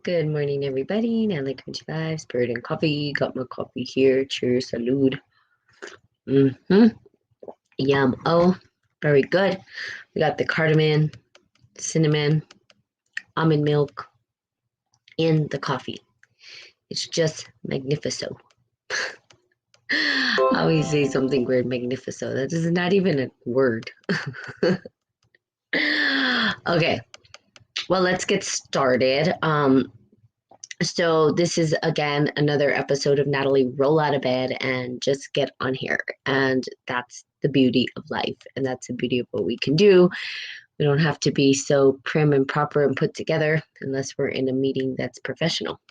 Good morning, everybody. Natalie Crunchy Vibes, Bird and Coffee. Got my coffee here. Cheers, salud. Yum. Oh, very good. We got the cardamom, cinnamon, almond milk in the coffee. It's just magnifico. I always say something weird, magnifico. That is not even a word. Okay, well, let's get started. So this is again another episode of Natalie Roll Out of Bed and just get on here. And that's the beauty of life. And that's the beauty of what we can do. We don't have to be so prim and proper and put together unless we're in a meeting that's professional.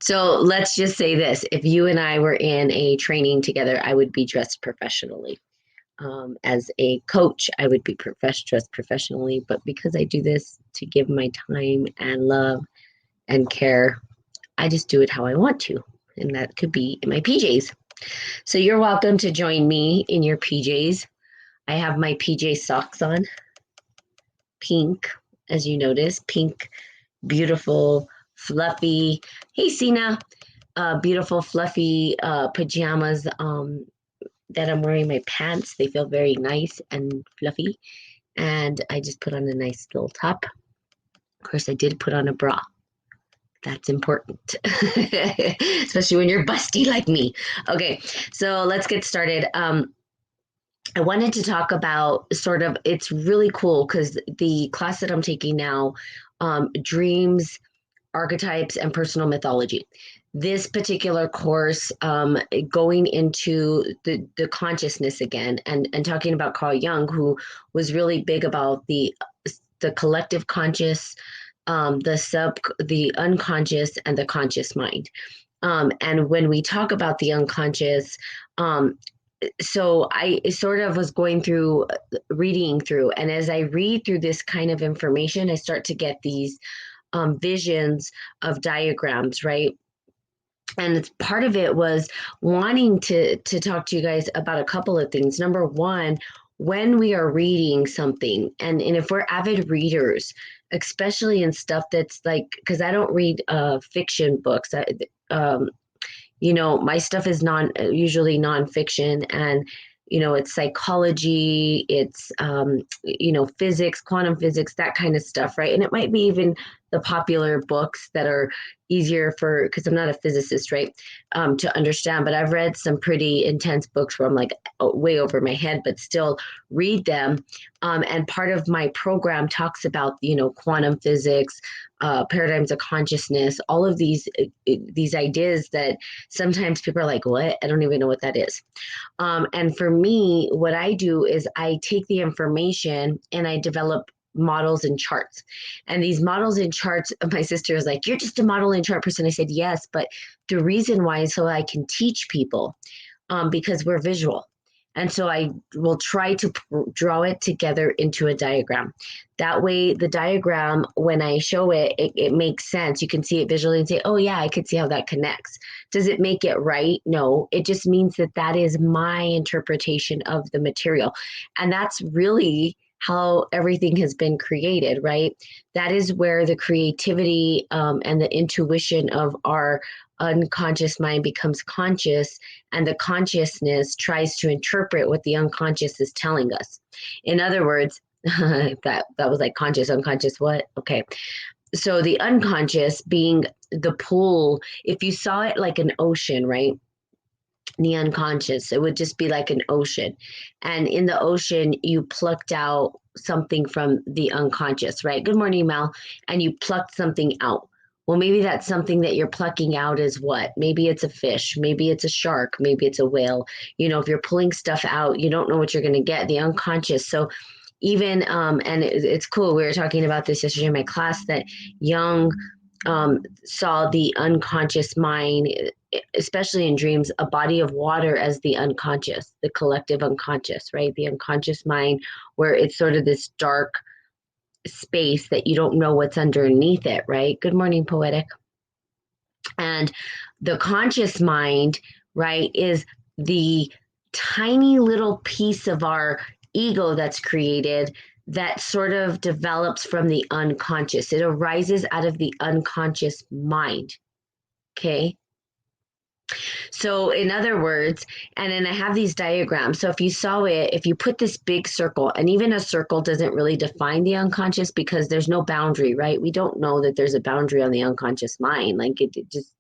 So let's just say this. If you and I were in a training together, I would be dressed professionally. As a coach, I would be dressed professionally, but because I do this to give my time and love and care, I just do it how I want to. And that could be in my PJs. So you're welcome to join me in your PJs. I have my PJ socks on, pink, as you notice, pink, beautiful, fluffy. Hey, Sina, beautiful, fluffy pajamas that I'm wearing my pants. They feel very nice and fluffy. And I just put on a nice little top. Of course, I did put on a bra. That's important, especially when you're busty like me. Okay, so let's get started. I wanted to talk about it's really cool because the class that I'm taking now, dreams, archetypes, and personal mythology. This particular course, going into the consciousness again and talking about Carl Jung, who was really big about the collective conscious, the unconscious, and the conscious mind. And when we talk about the unconscious, so I sort of was going through reading through, and as I read through this kind of information, I start to get these visions of diagrams, right? And part of it was wanting to talk to you guys about a couple of things. Number one, when we are reading something, and if we're avid readers, especially in stuff that's like, because I don't read fiction books. My stuff is usually nonfiction, and it's psychology, it's physics, quantum physics, that kind of stuff, right? And it might be even the popular books that are easier because I'm not a physicist, right, to understand. But I've read some pretty intense books where I'm like way over my head, but still read them. And part of my program talks about quantum physics, paradigms of consciousness, all of these ideas that sometimes people are like, what? I don't even know what that is. And for me, what I do is I take the information and I develop models and charts. And these models and charts, my sister was like, you're just a model and chart person. I said, yes, but the reason why is so I can teach people, because we're visual. And so I will try to draw it together into a diagram. That way, the diagram, when I show it, it makes sense. You can see it visually and say, oh, yeah, I could see how that connects. Does it make it right? No, it just means that is my interpretation of the material. And that's really how everything has been created, right? That is where the creativity and the intuition of our unconscious mind becomes conscious, and the consciousness tries to interpret what the unconscious is telling us. In other words, that was like conscious, unconscious, what? Okay. So the unconscious being the pool, if you saw it like an ocean, right? The unconscious, it would just be like an ocean. And in the ocean, you plucked out something from the unconscious, right? Good morning, Mel. And you plucked something out. Well, maybe that something that you're plucking out is what? Maybe it's a fish, maybe it's a shark, maybe it's a whale. If you're pulling stuff out, you don't know what you're going to get, the unconscious. So even, and it's cool, we were talking about this yesterday in my class, that Jung saw the unconscious mind, especially in dreams, a body of water as the unconscious, the collective unconscious, right? The unconscious mind, where it's sort of this dark space that you don't know what's underneath it, right? Good morning, Poetic. And the conscious mind, right, is the tiny little piece of our ego that's created that sort of develops from the unconscious. It arises out of the unconscious mind. Okay. So in other words, and then I have these diagrams. So if you saw it, if you put this big circle, and even a circle doesn't really define the unconscious because there's no boundary, right? We don't know that there's a boundary on the unconscious mind. Like it just,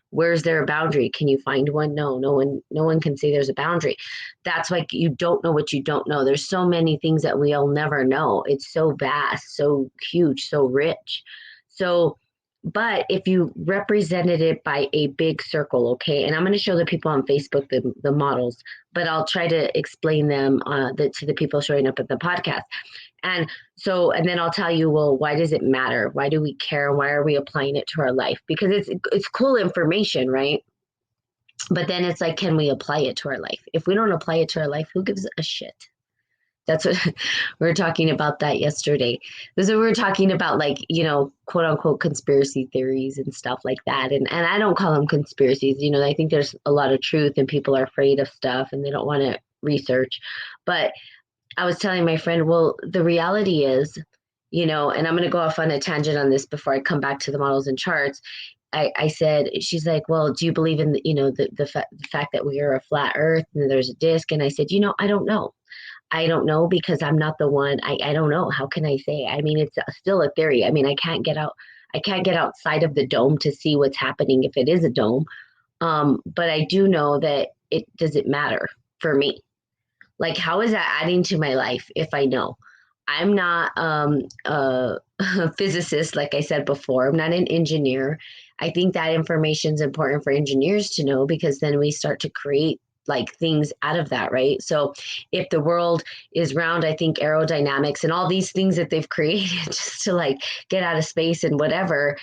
where's there a boundary? Can you find one? No, no one can say there's a boundary. That's like you don't know what you don't know. There's so many things that we'll never know. It's so vast, so huge, so rich. So but if you represented it by a big circle, okay, and I'm going to show the people on Facebook the models, but I'll try to explain them to the people showing up at the podcast. And so, and then I'll tell you, well, why does it matter? Why do we care? Why are we applying it to our life? Because it's cool information, right? But then it's like, can we apply it to our life? If we don't apply it to our life, who gives a shit? That's what we were talking about that yesterday. Because we were talking about like, quote unquote conspiracy theories and stuff like that. And I don't call them conspiracies. I think there's a lot of truth and people are afraid of stuff and they don't want to research. But I was telling my friend, well, the reality is, and I'm going to go off on a tangent on this before I come back to the models and charts. I said, she's like, well, do you believe in, the fact that we are a flat earth and there's a disc? And I said, I don't know. I don't know because I'm not the one. I don't know. How can I say? I mean, it's still a theory. I mean, I can't get outside of the dome to see what's happening if it is a dome. But I do know that it doesn't matter for me. Like, how is that adding to my life if I know? I'm not a physicist, like I said before. I'm not an engineer. I think that information is important for engineers to know because then we start to create like things out of that, right? So if the world is round, I think aerodynamics and all these things that they've created just to like get out of space and whatever,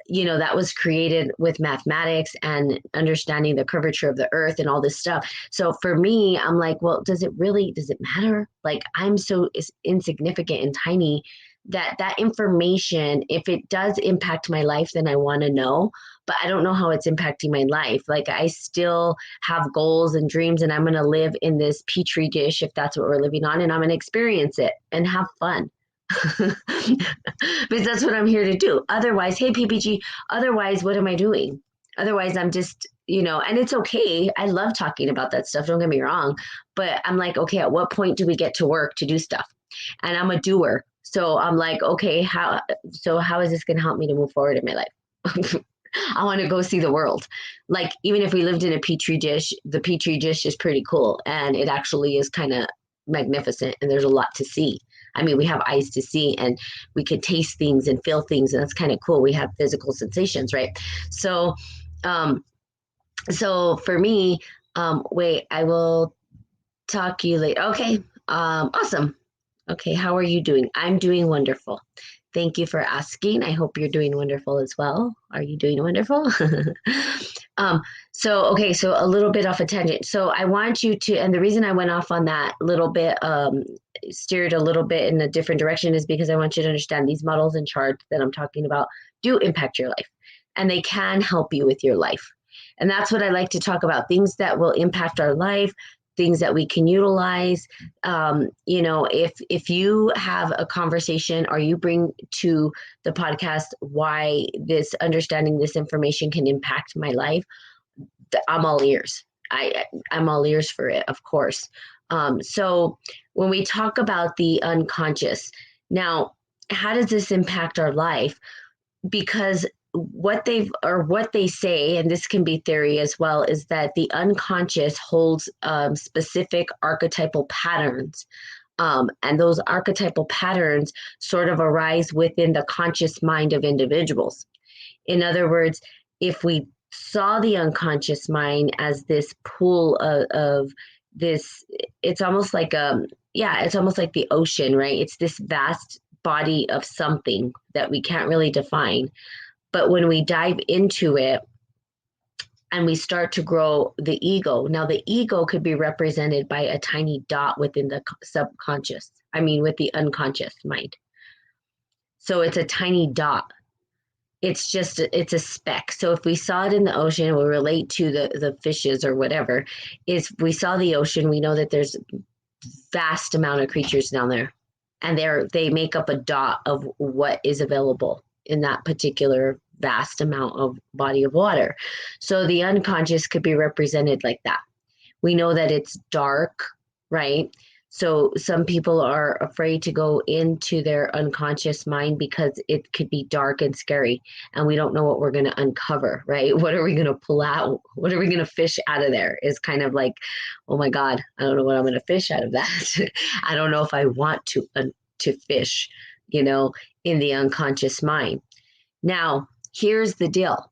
that was created with mathematics and understanding the curvature of the earth and all this stuff. So for me, I'm like, well, does it matter? Like I'm so insignificant and tiny that information, if it does impact my life, then I want to know, but I don't know how it's impacting my life. Like I still have goals and dreams and I'm going to live in this petri dish if that's what we're living on, and I'm going to experience it and have fun. Because that's what I'm here to do. Otherwise, hey PPG, otherwise what am I doing? Otherwise I'm just, and it's okay. I love talking about that stuff, don't get me wrong, but I'm like, okay, at what point do we get to work to do stuff? And I'm a doer. So I'm like, okay, how is this going to help me to move forward in my life? I want to go see the world. Like, even if we lived in a petri dish, the petri dish is pretty cool. And it actually is kind of magnificent. And there's a lot to see. I mean, we have eyes to see and we could taste things and feel things. And that's kind of cool. We have physical sensations, right? So, so for me, wait, I will talk to you later. Okay. Awesome. Okay, how are you doing? I'm doing wonderful. Thank you for asking. I hope you're doing wonderful as well. Are you doing wonderful? So a little bit off a tangent. So I want you to, and the reason I went off on that little bit, steered a little bit in a different direction is because I want you to understand these models and charts that I'm talking about do impact your life and they can help you with your life. And that's what I like to talk about, things that will impact our life, things that we can utilize. If you have a conversation or you bring to the podcast why this understanding this information can impact my life, I'm all ears. I'm all ears for it, of course. So when we talk about the unconscious, now, how does this impact our life? Because what they say, and this can be theory as well, is that the unconscious holds specific archetypal patterns. And those archetypal patterns sort of arise within the conscious mind of individuals. In other words, if we saw the unconscious mind as this pool of this, it's almost like the ocean, right? It's this vast body of something that we can't really define. But when we dive into it and we start to grow the ego, now the ego could be represented by a tiny dot within the subconscious, with the unconscious mind. So it's a tiny dot. It's a speck. So if we saw it in the ocean, we relate to the fishes or whatever, is we saw the ocean, we know that there's vast amount of creatures down there. and they make up a dot of what is available in that particular vast amount of body of water. So the unconscious could be represented like that. We know that it's dark, right? So some people are afraid to go into their unconscious mind because it could be dark and scary, and we don't know what we're going to uncover, right? What are we going to pull out? What are we going to fish out of there? Is kind of like, oh my God, I don't know what I'm going to fish out of that. I don't know if I want to fish, in the unconscious mind. Now, here's the deal,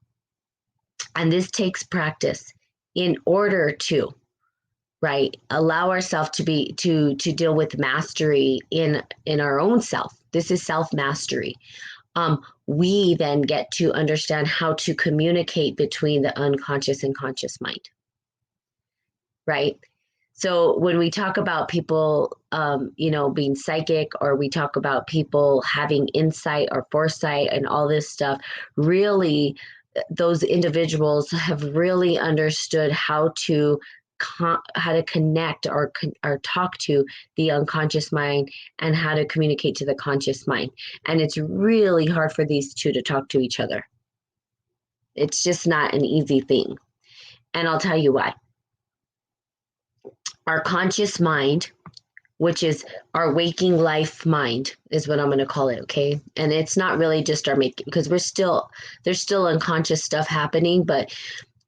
and this takes practice in order to, right, allow ourselves to deal with mastery in our own self. This is self mastery. We then get to understand how to communicate between the unconscious and conscious mind, right? So when we talk about people, being psychic, or we talk about people having insight or foresight and all this stuff, really, those individuals have really understood how to connect or talk to the unconscious mind, and how to communicate to the conscious mind. And it's really hard for these two to talk to each other. It's just not an easy thing. And I'll tell you why. Our conscious mind, which is our waking life mind, is what I'm going to call it. Okay. And it's not really just our making, because there's still unconscious stuff happening, but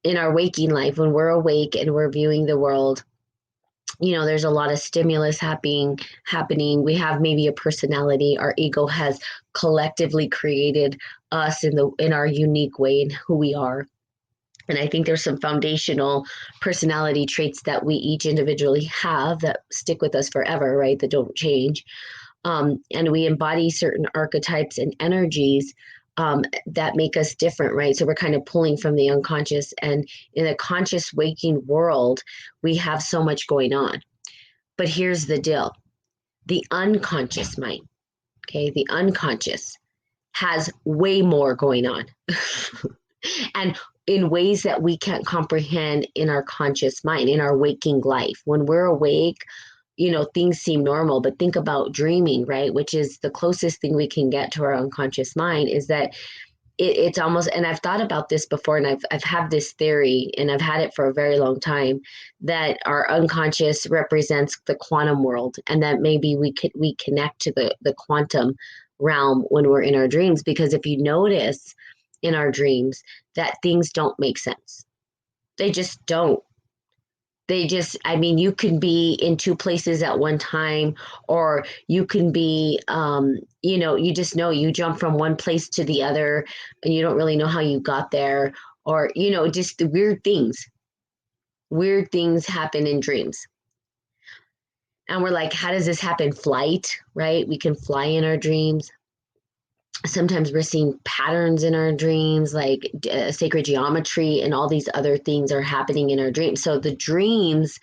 in our waking life, when we're awake and we're viewing the world, there's a lot of stimulus happening. We have maybe a personality. Our ego has collectively created us in our unique way in who we are. And I think there's some foundational personality traits that we each individually have that stick with us forever, right? That don't change. And we embody certain archetypes and energies that make us different, right? So we're kind of pulling from the unconscious. And in a conscious waking world, we have so much going on. But here's the deal. The unconscious mind, okay, the unconscious has way more going on. And in ways that we can't comprehend in our conscious mind, in our waking life. When we're awake, things seem normal, but think about dreaming, right? Which is the closest thing we can get to our unconscious mind, is that it's almost, and I've thought about this before, and I've had this theory, and I've had it for a very long time, that our unconscious represents the quantum world, and that maybe we connect to the quantum realm when we're in our dreams. Because if you notice in our dreams that things don't make sense, they just don't. You can be in two places at one time, or you can be, you just know you jump from one place to the other and you don't really know how you got there, or, just the weird things. Weird things happen in dreams. And we're like, how does this happen? Flight, right? We can fly in our dreams. Sometimes we're seeing patterns in our dreams, like sacred geometry, and all these other things are happening in our dreams. So the dreams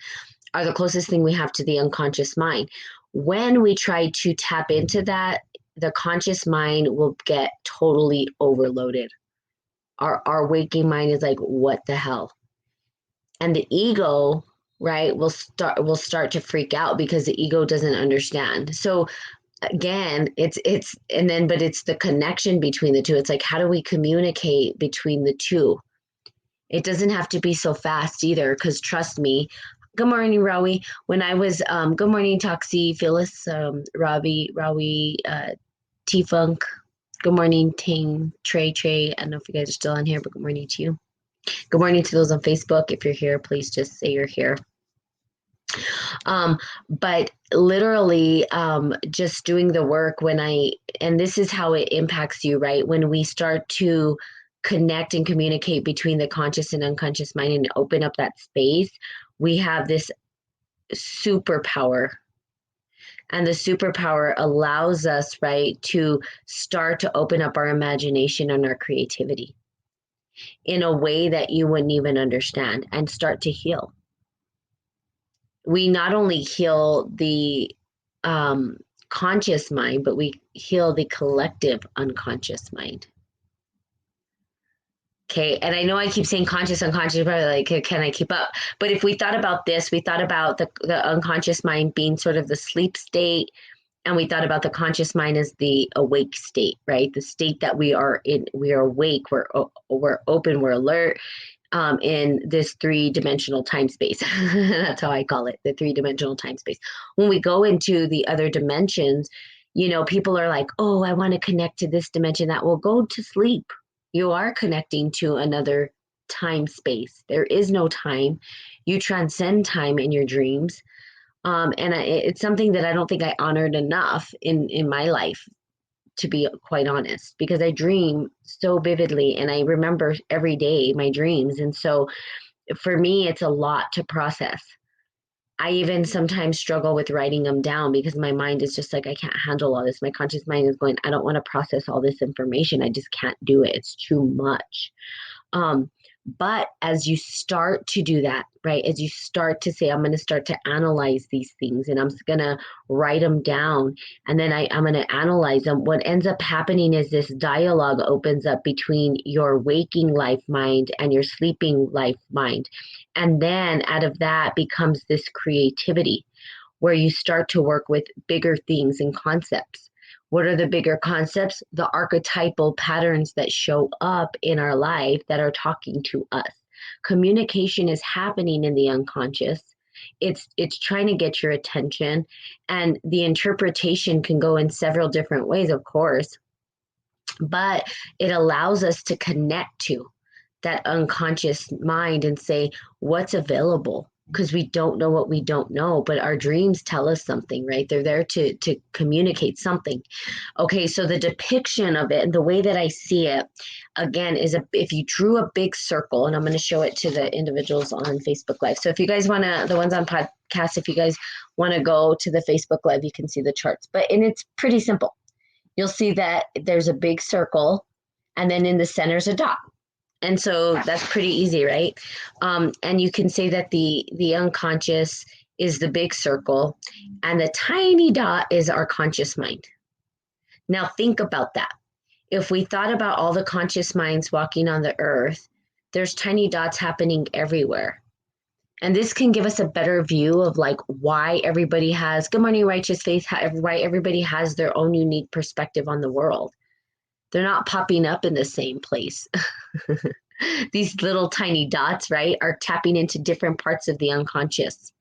are the closest thing we have to the unconscious mind. When we try to tap into that, the conscious mind will get totally overloaded. Our waking mind is like, what the hell? And the ego, right, will start to freak out, because the ego doesn't understand. So again, but it's the connection between the two. It's like, how do we communicate between the two? It doesn't have to be so fast either, because trust me. Good morning, Rawi. When I was, good morning, Toxie, Phyllis, Rawi, T-Funk. Good morning, Ting, Trey. I don't know if you guys are still on here, but good morning to you. Good morning to those on Facebook. If you're here, please just say you're here. But literally, just doing the work and this is how it impacts you, right? When we start to connect and communicate between the conscious and unconscious mind and open up that space, we have this superpower. And the superpower allows us, right, to start to open up our imagination and our creativity in a way that you wouldn't even understand, and start to heal. We not only heal the conscious mind, but we heal the collective unconscious mind. Okay. And I know I keep saying conscious, unconscious, but like, can I keep up? But if we thought about this, we thought about the unconscious mind being sort of the sleep state, And we thought about the conscious mind as the awake state, right? The state that we are in, we are awake, we're open, we're alert, in this three-dimensional time space. That's how I call it, the three-dimensional time space. When we go into the other dimensions, people are like, oh, I want to connect to this dimension. That will go to sleep. You are connecting to another time space. There is no time. You transcend time in your dreams. And it's something that I don't think I honored enough in my life, to be quite honest, because I dream so vividly and I remember every day my dreams. And so for me, it's a lot to process. I even sometimes struggle with writing them down because my mind is just like, I can't handle all this. My conscious mind is going, I don't want to process all this information. I just can't do it. It's too much. Um, but as you start to do that, right, as you start to say, I'm going to start to analyze these things and I'm going to write them down and then I'm going to analyze them, what ends up happening is this dialogue opens up between your waking life mind and your sleeping life mind. And then out of that becomes this creativity where you start to work with bigger things and concepts. What are the bigger concepts? The archetypal patterns that show up in our life that are talking to us. Communication is happening in the unconscious. It's trying to get your attention, and the interpretation can go in several different ways, of course, but it allows us to connect to that unconscious mind and say, what's available? Because we don't know what we don't know, but our dreams tell us something, right? They're there to communicate something. Okay, so the depiction of it and the way that I see it, again, is if you drew a big circle, and I'm going to show it to the individuals on Facebook Live. So if you guys want to, the ones on podcast, if you guys want to go to the Facebook Live, you can see the charts. And it's pretty simple. You'll see that there's a big circle, and then in the center is a dot. And so that's pretty easy, right? And you can say that the unconscious is the big circle, and the tiny dot is our conscious mind. Now think about that. If we thought about all the conscious minds walking on the earth, there's tiny dots happening everywhere. And this can give us a better view of like why everybody has, good morning, righteous faith, why everybody has their own unique perspective on the world. They're not popping up in the same place. These little tiny dots, right, are tapping into different parts of the unconscious.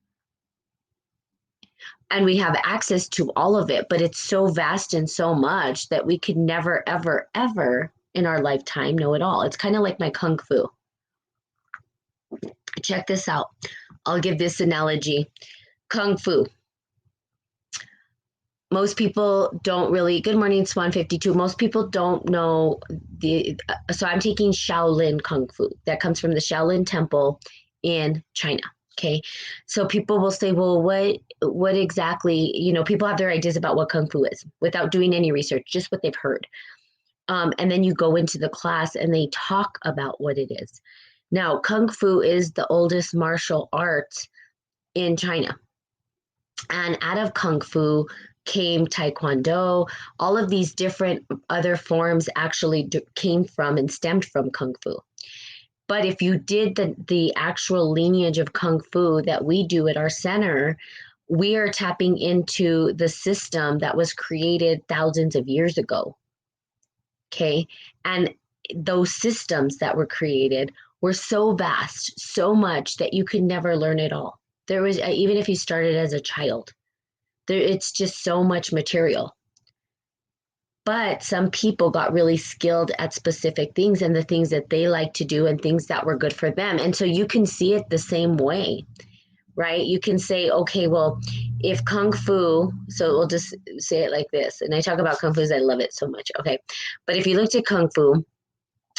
And we have access to all of it, but it's so vast and so much that we could never, ever, ever in our lifetime know it all. It's kind of like my Kung Fu. Check this out. I'll give this analogy. Kung Fu. Most people don't really, good morning, Swan 52. Most people don't know so I'm taking Shaolin Kung Fu. That comes from the Shaolin Temple in China. Okay. So people will say, well, what exactly, people have their ideas about what Kung Fu is without doing any research, just what they've heard. And then you go into the class and they talk about what it is. Now, Kung Fu is the oldest martial art in China. And out of Kung Fu came Taekwondo. All of these different other forms actually came from and stemmed from Kung Fu. But if you did the actual lineage of Kung Fu that we do at our center, we are tapping into the system that was created thousands of years ago. Okay. And those systems that were created were so vast, so much that you could never learn it all. There was, even if you started as a child, it's just so much material. But some people got really skilled at specific things and the things that they like to do and things that were good for them. And so you can see it the same way, right? You can say, okay, well, if Kung Fu, so we'll just say it like this. And I talk about Kung Fu because I love it so much. Okay. But if you looked at Kung Fu,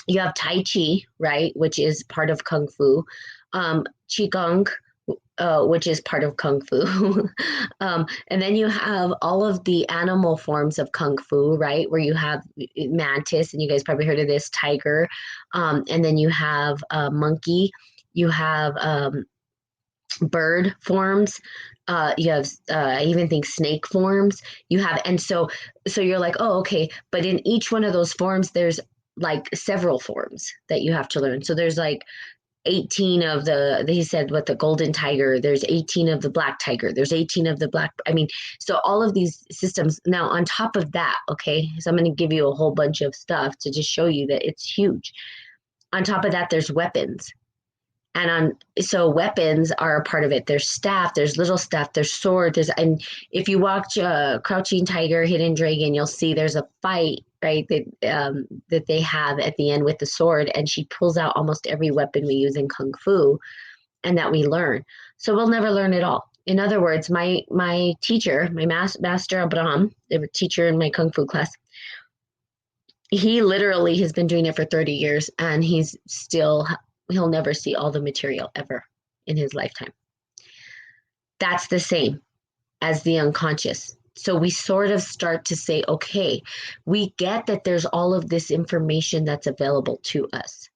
you have Tai Chi, right? Which is part of Kung Fu. Qigong, which is part of Kung Fu. And then you have all of the animal forms of Kung Fu, right? Where you have mantis, and you guys probably heard of this, tiger. And then you have monkey. You have bird forms. You have, I even think, snake forms. You have, and so you're like, oh, okay. But in each one of those forms, there's like several forms that you have to learn. So there's like 18 of he said, what, the golden tiger, there's 18 of the black tiger, there's 18 of the black, I mean, so all of these systems. Now, on top of that, okay, so I'm going to give you a whole bunch of stuff to just show you that it's huge. On top of that, there's weapons. So weapons are a part of it. There's staff, there's little staff, there's sword, and if you watch Crouching Tiger, Hidden Dragon, you'll see there's a fight, right, that they have at the end with the sword, and she pulls out almost every weapon we use in Kung Fu and that we learn. So we'll never learn it all. In other words, my teacher, my master Abraham, the teacher in my Kung Fu class, he literally has been doing it for 30 years, and he'll never see all the material ever in his lifetime. That's the same as the unconscious. So we sort of start to say, okay, we get that there's all of this information that's available to us,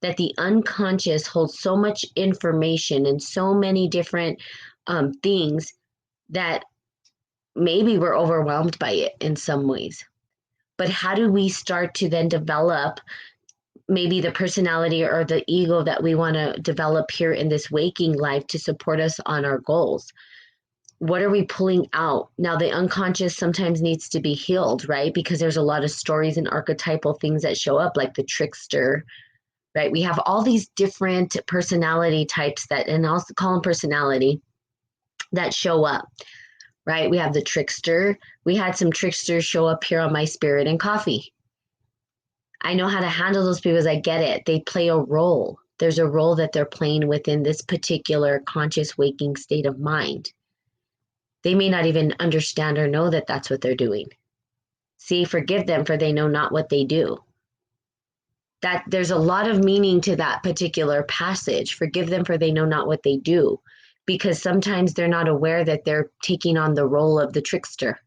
that the unconscious holds so much information and so many different things that maybe we're overwhelmed by it in some ways. But how do we start to then develop maybe the personality or the ego that we want to develop here in this waking life to support us on our goals? What are we pulling out? Now, the unconscious sometimes needs to be healed, right? Because there's a lot of stories and archetypal things that show up, like the trickster, right? We have all these different personality types and I'll call them personality, that show up, right? We have the trickster. We had some tricksters show up here on my Spirit and Coffee. I know how to handle those because I get it. They play a role. There's a role that they're playing within this particular conscious waking state of mind. They may not even understand or know that that's what they're doing. See, forgive them, for they know not what they do. That there's a lot of meaning to that particular passage. Forgive them, for they know not what they do. Because sometimes they're not aware that they're taking on the role of the trickster.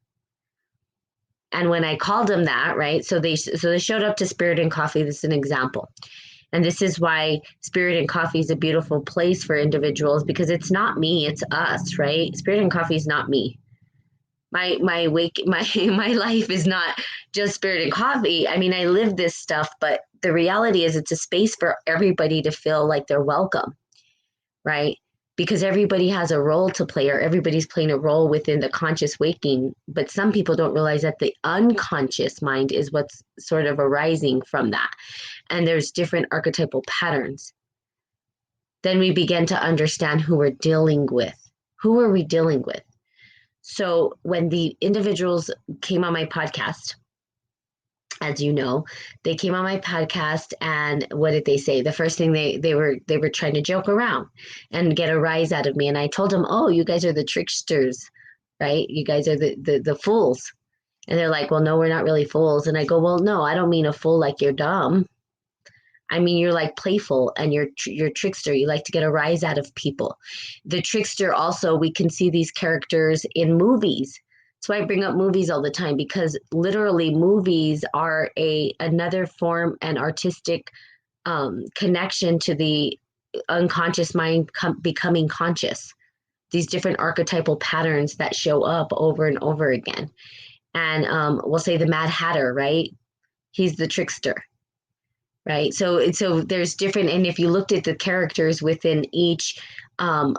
And when I called them that, right, so they showed up to Spirit and Coffee. This is an example. And this is why Spirit and Coffee is a beautiful place for individuals, because it's not me, it's us, right? Spirit and Coffee is not me. My life is not just Spirit and Coffee. I mean, I live this stuff, but the reality is it's a space for everybody to feel like they're welcome, right? Because everybody has a role to play, or everybody's playing a role within the conscious waking. But some people don't realize that the unconscious mind is what's sort of arising from that. And there's different archetypal patterns. Then we begin to understand who we're dealing with. Who are we dealing with? So when the individuals came on my podcast, as you know, they came on my podcast, and what did they say? The first thing they were trying to joke around and get a rise out of me. And I told them, oh, you guys are the tricksters, right? You guys are the fools. And they're like, well, no, we're not really fools. And I go, well, no, I don't mean a fool like you're dumb. I mean, you're like playful, and you're trickster. You like to get a rise out of people. The trickster also, we can see these characters in movies. That's why I bring up movies all the time, because literally movies are another form and artistic connection to the unconscious mind becoming conscious. These different archetypal patterns that show up over and over again. And we'll say the Mad Hatter, right? He's the trickster, right? So there's different, and if you looked at the characters within each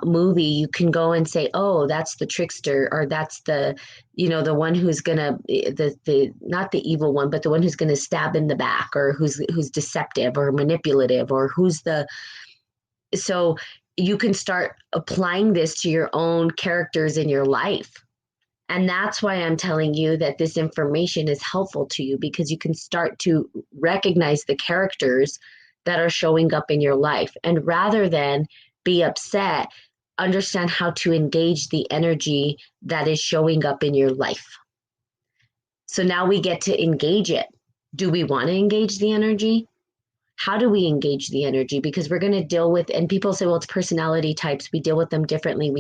movie, you can go and say, oh, that's the trickster, or that's the one who's gonna the not the evil one, but the one who's gonna stab in the back, or who's deceptive or manipulative, or so you can start applying this to your own characters in your life. And that's why I'm telling you that this information is helpful to you, because you can start to recognize the characters that are showing up in your life. And rather than be upset, understand how to engage the energy that is showing up in your life. So now we get to engage it. Do we want to engage the energy? How do we engage the energy? Because we're going to deal with, and people say, well, it's personality types. We deal with them differently.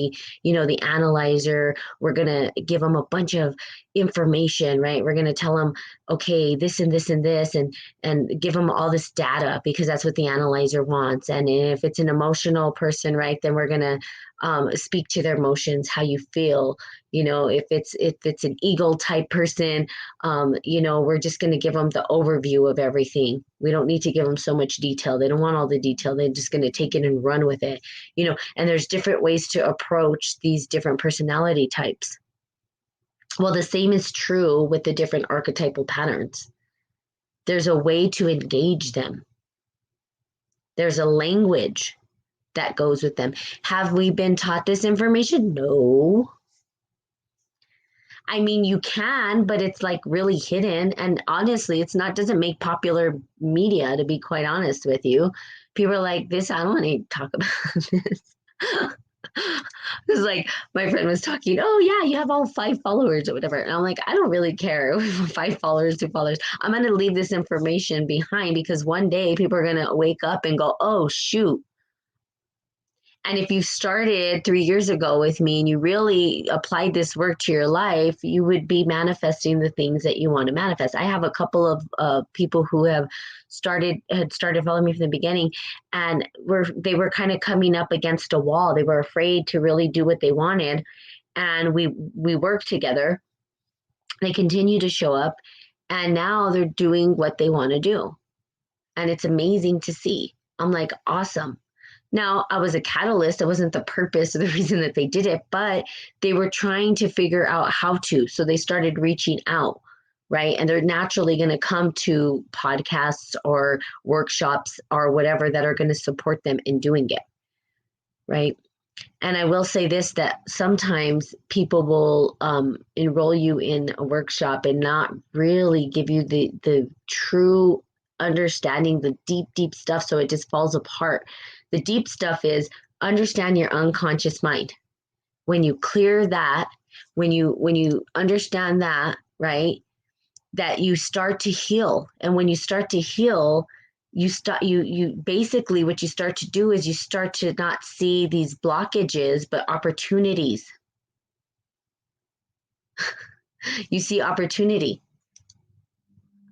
The analyzer, we're going to give them a bunch of information, right? We're going to tell them, okay, this and this and this, and give them all this data, because that's what the analyzer wants. And if it's an emotional person, right, then we're going to speak to their emotions, how you feel. If it's an eagle type person, we're just going to give them the overview of everything. We don't need to give them so much detail. They don't want all the detail. They're just going to take it and run with it. And there's different ways to approach these different personality types. Well, the same is true with the different archetypal patterns. There's a way to engage them. There's a language that goes with them. Have we been taught this information? No. I mean, you can, but it's like really hidden. And honestly, doesn't make popular media, to be quite honest with you. People are like, I don't want to talk about this. It's like my friend was talking, oh yeah, you have all 5 followers or whatever. And I'm like, I don't really care. 5 followers, 2 followers. I'm going to leave this information behind because one day people are going to wake up and go, oh shoot. And if you started 3 years ago with me and you really applied this work to your life, you would be manifesting the things that you want to manifest. I have a couple of people who had started following me from the beginning, and they were kind of coming up against a wall. They were afraid to really do what they wanted. And we worked together. They continue to show up, and now they're doing what they want to do. And it's amazing to see. I'm like, awesome. Now, I was a catalyst. It wasn't the purpose or the reason that they did it, but they were trying to figure out how to. So they started reaching out, right? And they're naturally going to come to podcasts or workshops or whatever that are going to support them in doing it, right? And I will say this, that sometimes people will enroll you in a workshop and not really give you the true understanding, the deep, deep stuff. So it just falls apart. The deep stuff is understand your unconscious mind. When you clear that, when you understand that, right, that you start to heal. And when you start to heal, you basically what you start to do is you start to not see these blockages, but opportunities. You see opportunity.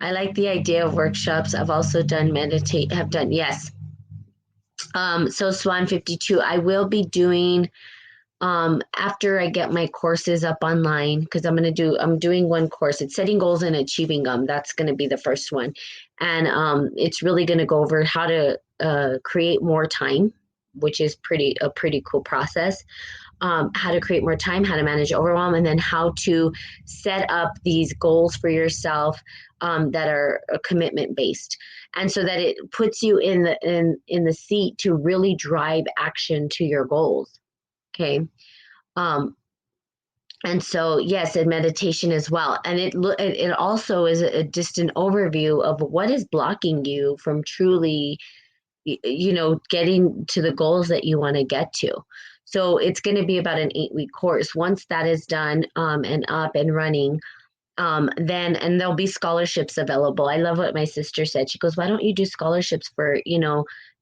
I like the idea of workshops. I've also done yes. So Swan 52, I will be doing, after I get my courses up online, because I'm doing one course. It's setting goals and achieving them. That's going to be the first one. And it's really going to go over how to create more time, which is a pretty cool process. How to create more time, how to manage overwhelm, and then how to set up these goals for yourself that are commitment based, and so that it puts you in the seat to really drive action to your goals. Okay. And so yes, and meditation as well, and it also is just an overview of what is blocking you from truly getting to the goals that you want to get to. So it's going to be about an 8-week course. Once that is done and up and running, then there'll be scholarships available. I love what my sister said. She goes, why don't you do scholarships for,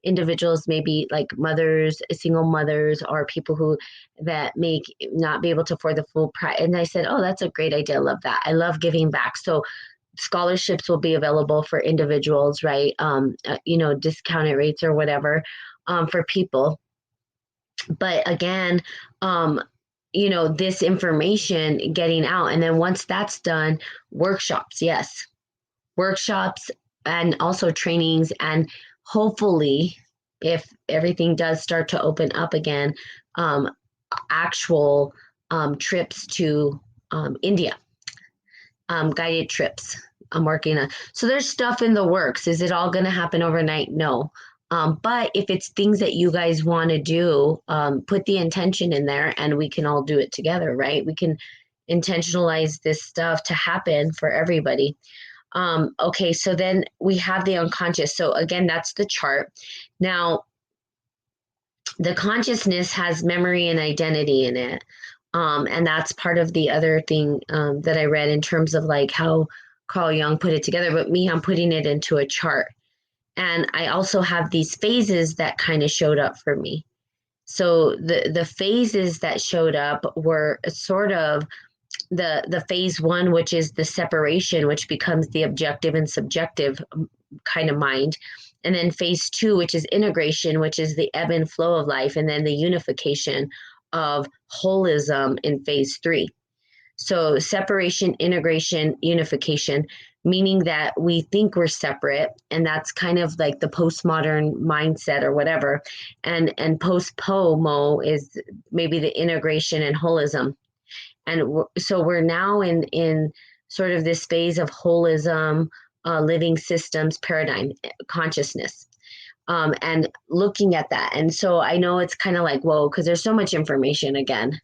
individuals, maybe like mothers, single mothers, or people who that may not be able to afford the full price. And I said, oh, that's a great idea. I love that. I love giving back. So scholarships will be available for individuals, right? Discounted rates or whatever for people. But again, this information getting out. And then once that's done, workshops, yes. Workshops and also trainings. And hopefully, if everything does start to open up again, actual trips to India, guided trips. I'm working on. So there's stuff in the works. Is it all going to happen overnight? No. But if it's things that you guys want to do, put the intention in there and we can all do it together, right? We can intentionalize this stuff to happen for everybody. Okay, so then we have the unconscious. So again, that's the chart. Now, the consciousness has memory and identity in it. And that's part of the other thing that I read in terms of like how Carl Jung put it together. But me, I'm putting it into a chart. And I also have these phases that kind of showed up for me. So the phases that showed up were sort of the phase 1, which is the separation, which becomes the objective and subjective kind of mind. And then phase 2, which is integration, which is the ebb and flow of life. And then the unification, of holism in phase 3. So separation, integration, unification, meaning that we think we're separate, and that's kind of like the postmodern mindset or whatever. And post-pomo is maybe the integration and holism. And so we're now in sort of this phase of holism, living systems paradigm, consciousness, and looking at that. And so I know it's kind of like, whoa, because there's so much information. Again,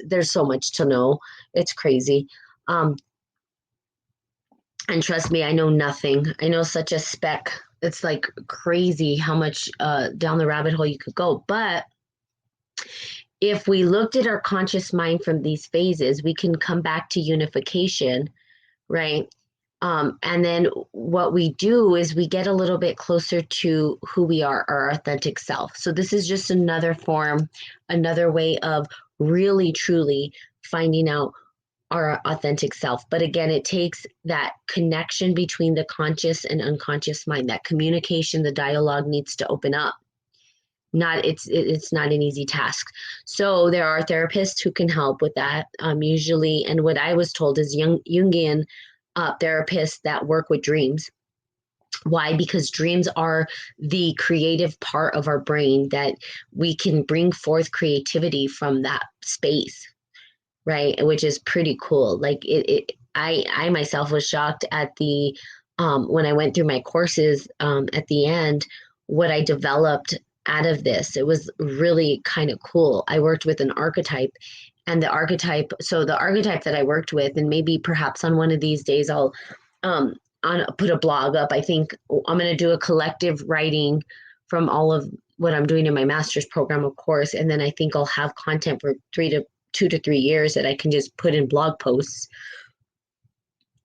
there's so much to know. It's crazy. And trust me, I know nothing. I know such a speck. It's like crazy how much down the rabbit hole you could go. But if we looked at our conscious mind from these phases, we can come back to unification, right? And then what we do is we get a little bit closer to who we are, our authentic self. So this is just another form, another way of really, truly finding out our authentic self. But again, it takes that connection between the conscious and unconscious mind. That communication, the dialogue needs to open up. It's not an easy task. So there are therapists who can help with that, usually. And what I was told is Jungian therapists that work with dreams. Why? Because dreams are the creative part of our brain that we can bring forth creativity from that space, right? Which is pretty cool. Like I myself was shocked at the when I went through my courses at the end, what I developed out of this. It was really kind of cool. I worked with an archetype, and the archetype that I worked with, and maybe perhaps on one of these days I'll put a blog up. I think I'm going to do a collective writing from all of what I'm doing in my master's program, of course, and then I think I'll have content for 2 to 3 years that I can just put in blog posts.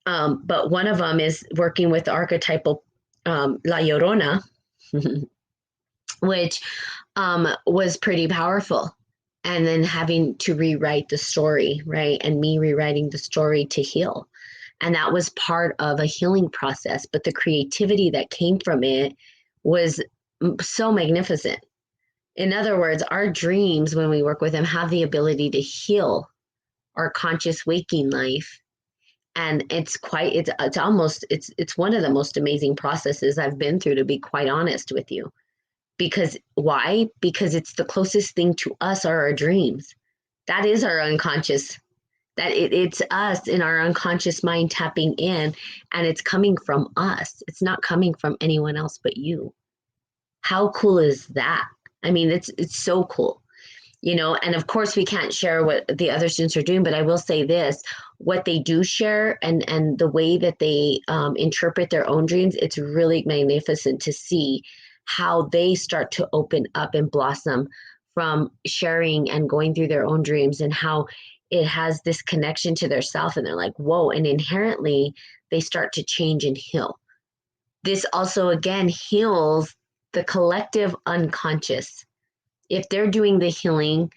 But one of them is working with the archetypal La Llorona, which was pretty powerful. And then having to rewrite the story, right? And me rewriting the story to heal. And that was part of a healing process. But the creativity that came from it was so magnificent. In other words, our dreams, when we work with them, have the ability to heal our conscious waking life. And it's one of the most amazing processes I've been through, to be quite honest with you. Because why? Because it's the closest thing to us are our dreams. That is our unconscious. It's us in our unconscious mind tapping in, and it's coming from us. It's not coming from anyone else but you. How cool is that? I mean, it's so cool, and of course we can't share what the other students are doing, but I will say this, what they do share and the way that they interpret their own dreams, it's really magnificent to see how they start to open up and blossom from sharing and going through their own dreams, and how it has this connection to their self, and they're like, whoa, and inherently they start to change and heal. This also, again, heals the collective unconscious. If they're doing the healing,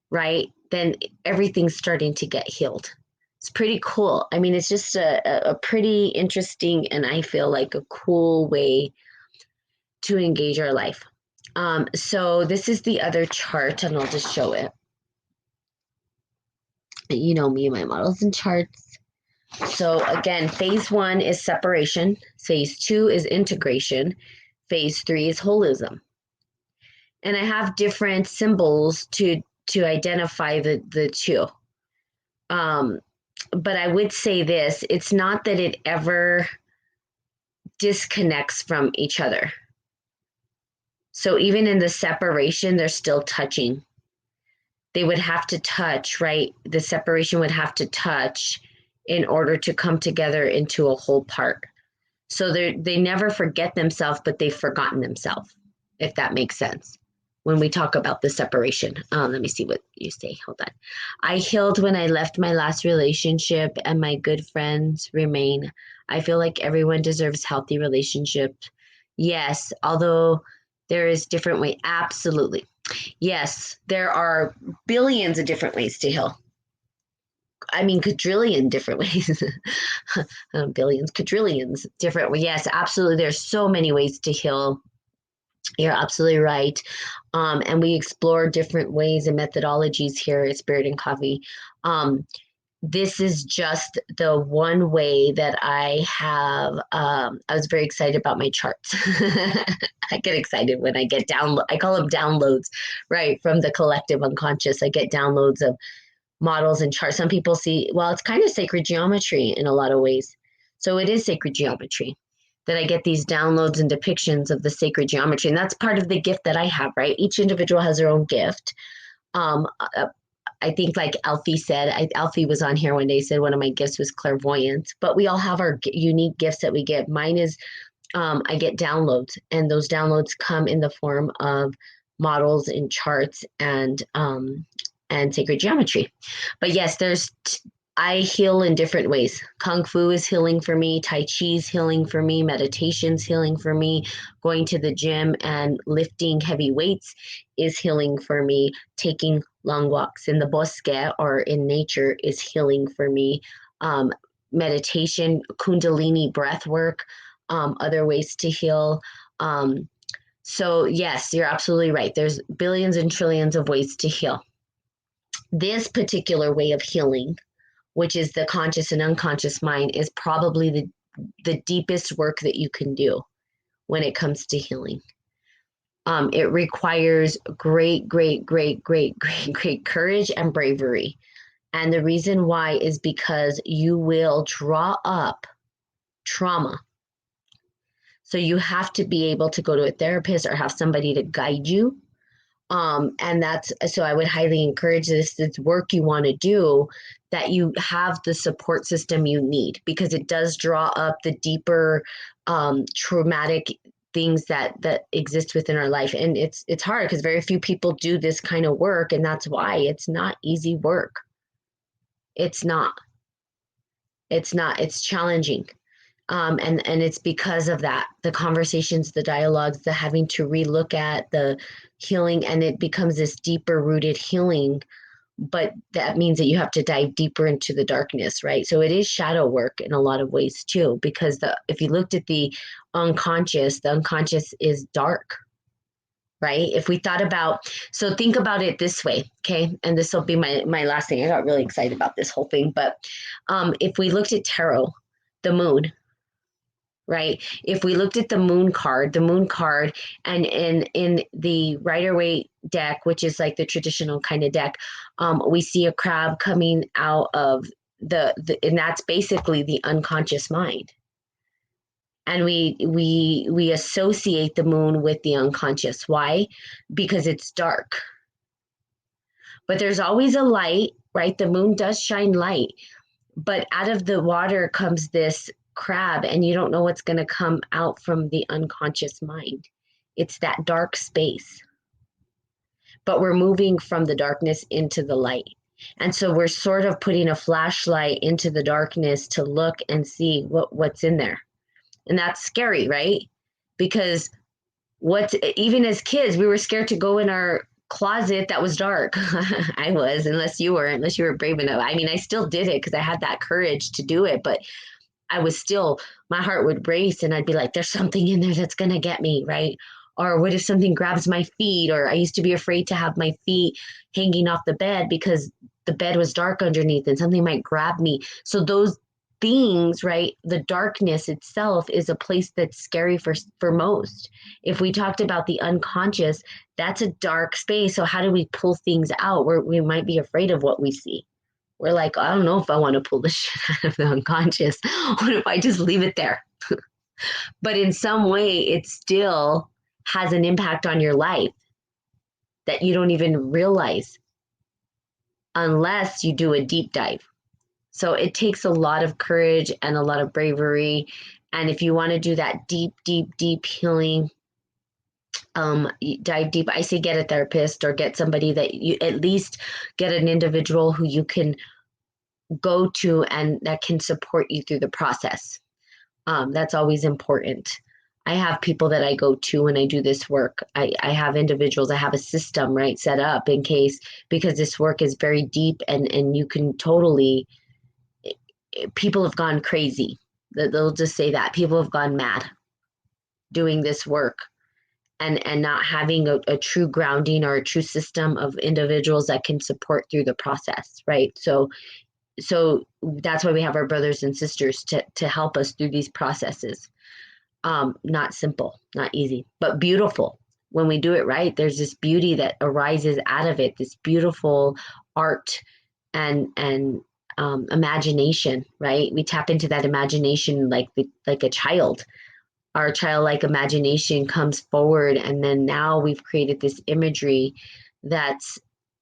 right, then everything's starting to get healed. It's pretty cool. I mean, it's just a pretty interesting, and I feel like a cool way to engage our life. So this is the other chart, and I'll just show it. Me and my models and charts. So again, phase 1 is separation. Phase 2 is integration. Phase 3 is holism. And I have different symbols to identify the two. But I would say this, it's not that it ever disconnects from each other. So even in the separation, they're still touching. They would have to touch, right? The separation would have to touch in order to come together into a whole part. So they never forget themselves, but they've forgotten themselves, if that makes sense. When we talk about the separation, let me see what you say. Hold on. I healed when I left my last relationship, and my good friends remain. I feel like everyone deserves healthy relationships. Yes, although there is different way. Absolutely. Yes, there are billions of different ways to heal. I mean, quadrillion different ways. Billions, quadrillions different ways. Yes, absolutely. There's so many ways to heal. You're absolutely right. And we explore different ways and methodologies here at Spirit and Coffee. Um, this is just the one way that I have. I was very excited about my charts. I get excited when I get download. I call them downloads, right, from the collective unconscious. I get downloads of models and charts. Some people see, well, it's kind of sacred geometry in a lot of ways. So it is sacred geometry that I get these downloads and depictions of the sacred geometry. And that's part of the gift that I have, right? Each individual has their own gift. Um, uh, I think, like Alfie said, Alfie was on here one day, said one of my gifts was clairvoyance, but we all have our unique gifts that we get. Mine is I get downloads, and those downloads come in the form of models and charts and sacred geometry. But yes, I heal in different ways. Kung Fu is healing for me, Tai Chi is healing for me, meditation's healing for me, going to the gym and lifting heavy weights is healing for me, taking long walks in the bosque or in nature is healing for me. Um, Meditation, Kundalini breath work, other ways to heal. So, yes, you're absolutely right. There's billions and trillions of ways to heal. This particular way of healing, which is the conscious and unconscious mind, is probably the deepest work that you can do when it comes to healing. It requires great, great, great, great, great, great courage and bravery. And the reason why is because you will draw up trauma. So you have to be able to go to a therapist or have somebody to guide you. And that's so I would highly encourage this work you want to do, that you have the support system you need, because it does draw up the deeper traumatic things that exist within our life. And it's hard because very few people do this kind of work, and that's why it's not easy work. It's not. It's challenging. And it's because of that, the conversations, the dialogues, the having to relook at the healing, and it becomes this deeper rooted healing. But that means that you have to dive deeper into the darkness, right? So it is shadow work in a lot of ways too, because if you looked at the unconscious is dark, right? If we thought about, so think about it this way, okay? And this will be my last thing. I got really excited about this whole thing, but if we looked at tarot, the moon, right? If we looked at the moon card, and in the Rider-Waite deck, which is like the traditional kind of deck, we see a crab coming out of and that's basically the unconscious mind. And we associate the moon with the unconscious. Why? Because it's dark. But there's always a light, right? The moon does shine light, but out of the water comes this crab, and you don't know what's going to come out from the unconscious mind. It's that dark space, but we're moving from the darkness into the light. And so we're sort of putting a flashlight into the darkness to look and see what's in there. And that's scary, right? Because even as kids, we were scared to go in our closet that was dark. I was, unless you were brave enough. I mean, I still did it because I had that courage to do it, but I was still, my heart would race, and I'd be like, there's something in there that's going to get me, right? Or what if something grabs my feet? Or I used to be afraid to have my feet hanging off the bed because the bed was dark underneath and something might grab me. So those things, right? The darkness itself is a place that's scary for most. If we talked about the unconscious, that's a dark space. So how do we pull things out where we might be afraid of what we see? We're like, I don't know if I want to pull the shit out of the unconscious. What if I just leave it there? But in some way, it still has an impact on your life that you don't even realize unless you do a deep dive. So it takes a lot of courage and a lot of bravery. And if you want to do that deep, deep, deep healing, dive deep. I say get a therapist, or get somebody that you at least get an individual who you can go to and that can support you through the process. That's always important. I have people that I go to when I do this work. I have individuals, I have a system, right, set up in case, because this work is very deep, and you can totally, people have gone crazy. They'll just say that. People have gone mad doing this work. and not having a true grounding or a true system of individuals that can support through the process, right? So that's why we have our brothers and sisters to help us through these processes. Not simple, not easy, but beautiful. When we do it right, there's this beauty that arises out of it, this beautiful art and imagination, right? We tap into that imagination like a child. Our childlike imagination comes forward, and then now we've created this imagery that's,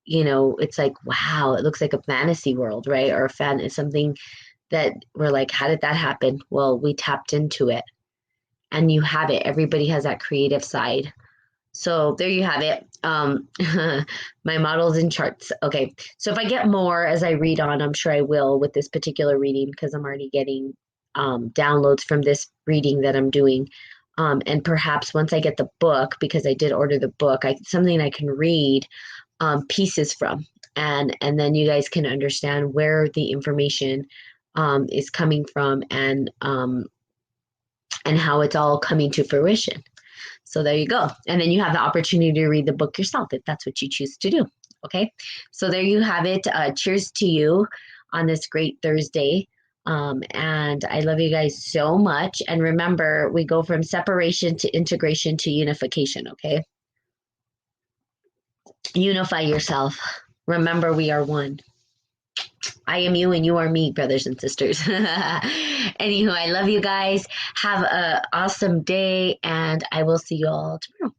it's like, wow, it looks like a fantasy world, right? Or a fan is something that we're like, how did that happen? Well, we tapped into it, and you have it. Everybody has that creative side. So there you have it. My models and charts. Okay. So if I get more as I read on, I'm sure I will with this particular reading, because I'm already getting downloads from this reading that I'm doing. And perhaps once I get the book, because I did order the book, something I can read pieces from, and then you guys can understand where the information is coming from, and how it's all coming to fruition. So there you go. And then you have the opportunity to read the book yourself if that's what you choose to do. Okay. So there you have it. Cheers to you on this great Thursday. And I love you guys so much. And remember, we go from separation to integration to unification. Okay. Unify yourself. Remember, we are one. I am you and you are me, brothers and sisters. Anywho, I love you guys. Have an awesome day, and I will see you all tomorrow.